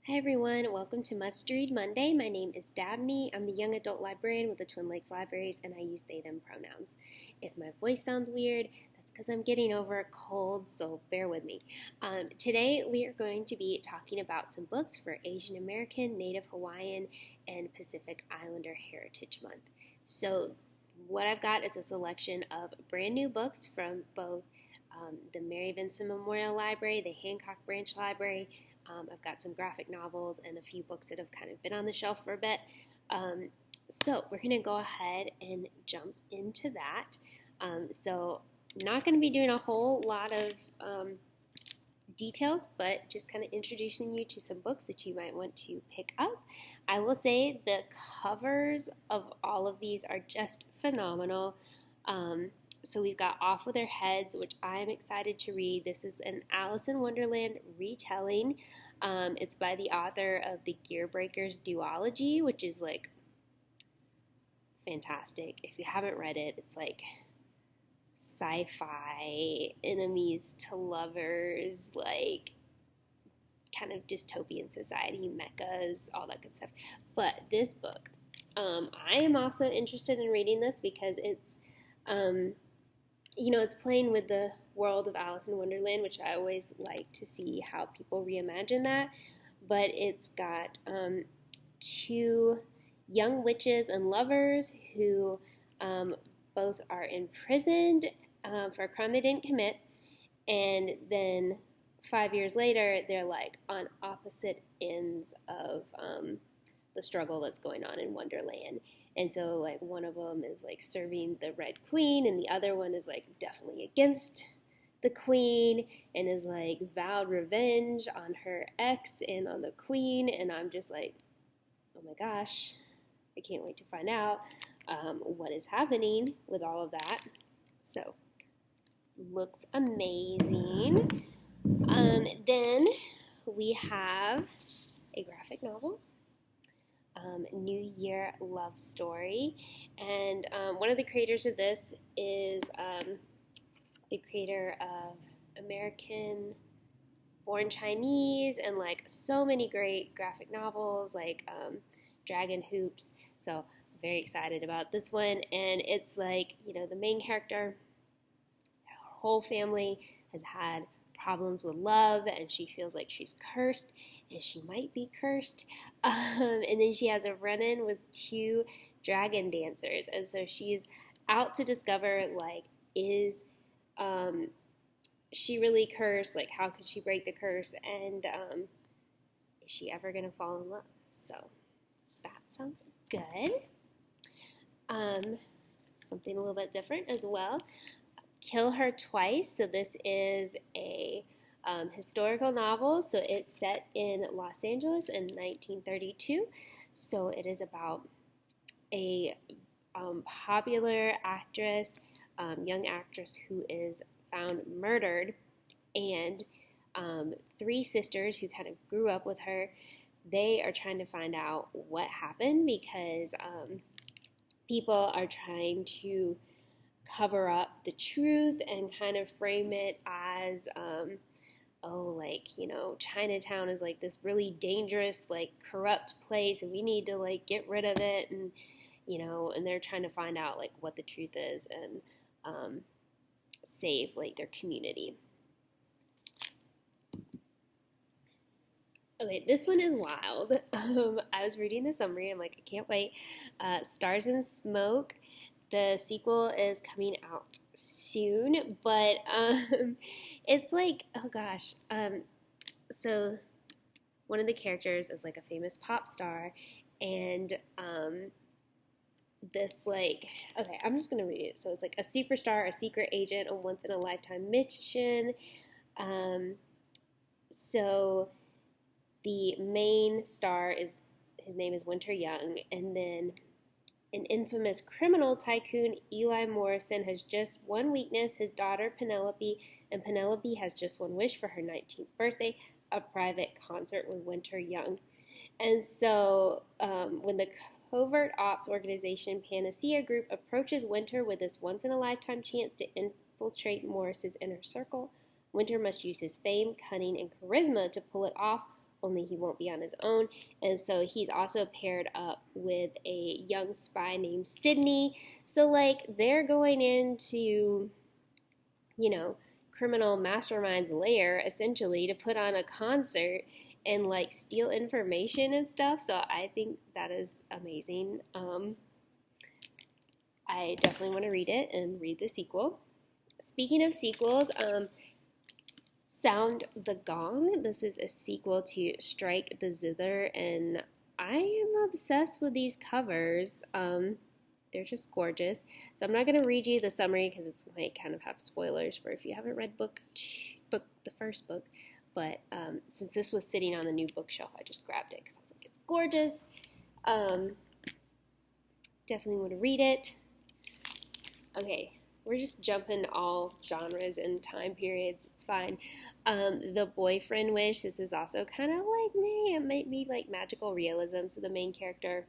Hi everyone, welcome to Must Read Monday. My name is Dabney. I'm the young adult librarian with the Twin Lakes Libraries, and I use they, them pronouns. If my voice sounds weird, that's because I'm getting over a cold, so bear with me. Today we are going to be talking about some books for Asian American, Native Hawaiian, and Pacific Islander Heritage Month. So what I've got is a selection of brand new books from both the Mary Vincent Memorial Library, the Hancock Branch Library. I've got some graphic novels and a few books that have kind of been on the shelf for a bit. So we're going to go ahead and jump into that. So I'm not going to be doing a whole lot of details, but just kind of introducing you to some books that you might want to pick up. I will say the covers of all of these are just phenomenal. So we've got Off With Our Heads, which I'm excited to read. This is an Alice in Wonderland retelling. It's by the author of the Gearbreakers duology, which is like fantastic. If you haven't read it, it's like sci-fi, enemies to lovers, like kind of dystopian society, mechas, all that good stuff. But this book, I am also interested in reading this because it's it's playing with the world of Alice in Wonderland, which I always like to see how people reimagine that. But it's got two young witches and lovers who both are imprisoned for a crime they didn't commit. And then 5 years later, they're like on opposite ends of the struggle that's going on in Wonderland. And so, like, one of them is, like, serving the Red Queen, and the other one is, like, definitely against the Queen and is, like, vowed revenge on her ex and on the Queen. And I'm just like, oh my gosh, I can't wait to find out what is happening with all of that. So, looks amazing. Then we have a graphic novel. New Year Love Story, and one of the creators of this is the creator of American Born Chinese and like so many great graphic novels like Dragon Hoops. So I'm very excited about this one, and it's like, the main character, her whole family has had problems with love, and she feels like she's cursed, and she might be cursed. And then she has a run-in with two dragon dancers, and so she's out to discover, like, is she really cursed? Like, how could she break the curse? And is she ever gonna fall in love? So that sounds good. Something a little bit different as well. Kill Her Twice. So this is a historical novel. So it's set in Los Angeles in 1932. So it is about a popular actress, young actress who is found murdered, and three sisters who kind of grew up with her. They are trying to find out what happened because people are trying to cover up the truth and kind of frame it as Chinatown is like this really dangerous, like, corrupt place, and we need to, like, get rid of it, and and they're trying to find out, like, what the truth is and save, like, their community. Okay, this one is wild. I was reading the summary, I'm like, I can't wait. Stars and Smoke. The sequel is coming out soon, but it's like, oh gosh. So one of the characters is like a famous pop star, and this, like, okay, I'm just gonna read it. So it's like a superstar, a secret agent, a once-in-a-lifetime mission. So the main star his name is Winter Young, and then an infamous criminal tycoon, Eli Morrison, has just one weakness, his daughter Penelope, and Penelope has just one wish for her 19th birthday, a private concert with Winter Young. And so when the covert ops organization Panacea Group approaches Winter with this once-in-a-lifetime chance to infiltrate Morris's inner circle, Winter must use his fame, cunning, and charisma to pull it off, only he won't be on his own. And so he's also paired up with a young spy named Sydney. So, like, they're going into, you know, criminal mastermind's lair, essentially, to put on a concert and, like, steal information and stuff. So I think that is amazing. I definitely want to read it and read the sequel. Speaking of sequels, Sound the Gong. This is a sequel to Strike the Zither, and I am obsessed with these covers. They're just gorgeous. So I'm not going to read you the summary because it's might kind of have spoilers for if you haven't read the first book. But since this was sitting on the new bookshelf, I just grabbed it because I was like, it's gorgeous. Definitely want to read it. Okay, we're just jumping all genres and time periods. It's fine. The Boyfriend Wish. This is also kind of like me. It might be like magical realism. So the main character,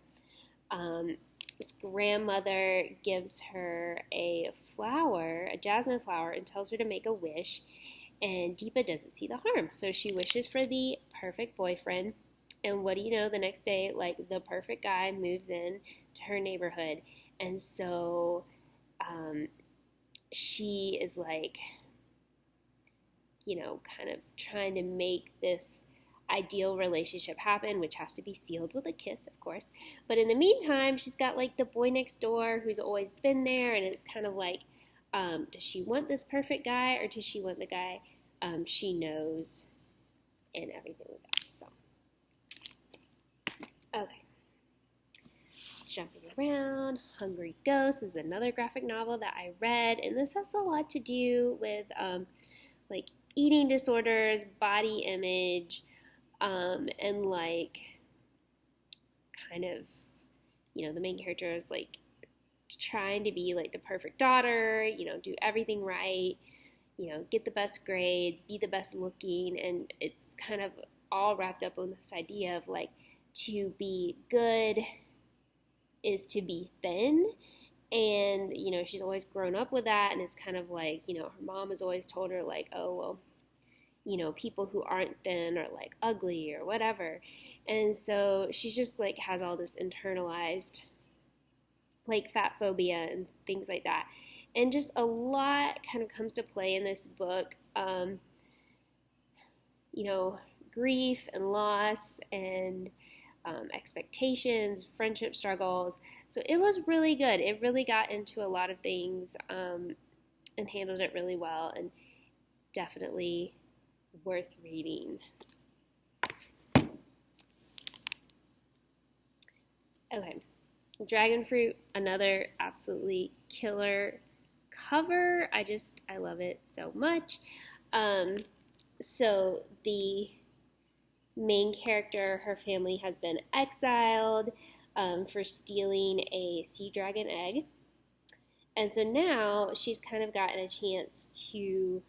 his grandmother gives her a flower, a jasmine flower, and tells her to make a wish. And Deepa doesn't see the harm. So she wishes for the perfect boyfriend. And what do you know, the next day, like, the perfect guy moves in to her neighborhood. And so she is like, you know, kind of trying to make this ideal relationship happen, which has to be sealed with a kiss, of course. But in the meantime, she's got like the boy next door who's always been there, and it's kind of like, does she want this perfect guy, or does she want the guy she knows, and everything like that. So, okay. Jumping around, Hungry Ghost is another graphic novel that I read, and this has a lot to do with like eating disorders, body image, and like kind of, you know, the main character is like trying to be like the perfect daughter, you know, do everything right, you know, get the best grades, be the best looking, and it's kind of all wrapped up in this idea of like to be good is to be thin. And, you know, she's always grown up with that, and it's kind of like, you know, her mom has always told her like, oh, well, you know, people who aren't thin are like ugly or whatever. And so she's just like has all this internalized like fat phobia and things like that. And just a lot kind of comes to play in this book. You know, grief and loss and expectations, friendship struggles. So it was really good. It really got into a lot of things and handled it really well, and definitely worth reading. Okay, Dragonfruit, another absolutely killer cover. I love it so much. So the main character, her family has been exiled for stealing a sea dragon egg. And so now she's kind of gotten a chance to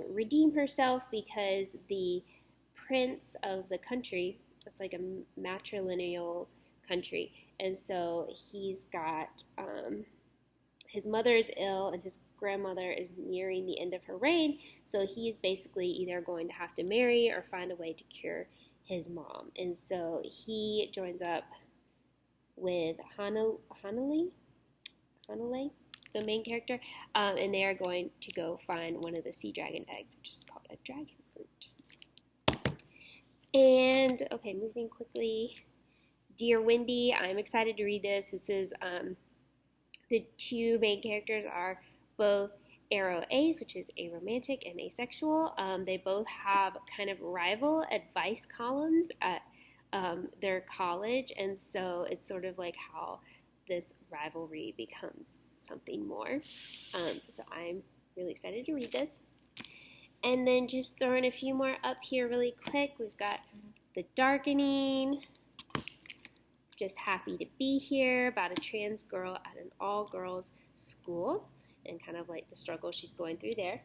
redeem herself because the prince of the country, it's like a matrilineal country, and so he's got, his mother is ill and his grandmother is nearing the end of her reign, so he's basically either going to have to marry or find a way to cure his mom. And so he joins up with Hanalei, the main character, and they are going to go find one of the sea dragon eggs, which is called a dragon fruit. And, okay, moving quickly, Dear Wendy, I'm excited to read this. This is, the two main characters are both Aro Ace, which is aromantic and asexual. They both have kind of rival advice columns at their college, and so it's sort of like how this rivalry becomes something more. So I'm really excited to read this. And then just throwing a few more up here really quick. We've got The Darkening, Just Happy to Be Here, about a trans girl at an all-girls school and kind of like the struggle she's going through there.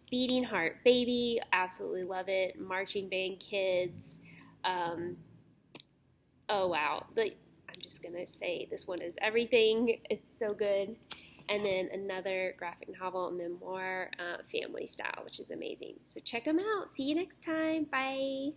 Beating Heart Baby, absolutely love it. Marching band kids. Oh, wow. I'm just going to say this one is everything. It's so good. And then another graphic novel, memoir, family style, which is amazing. So check them out. See you next time. Bye.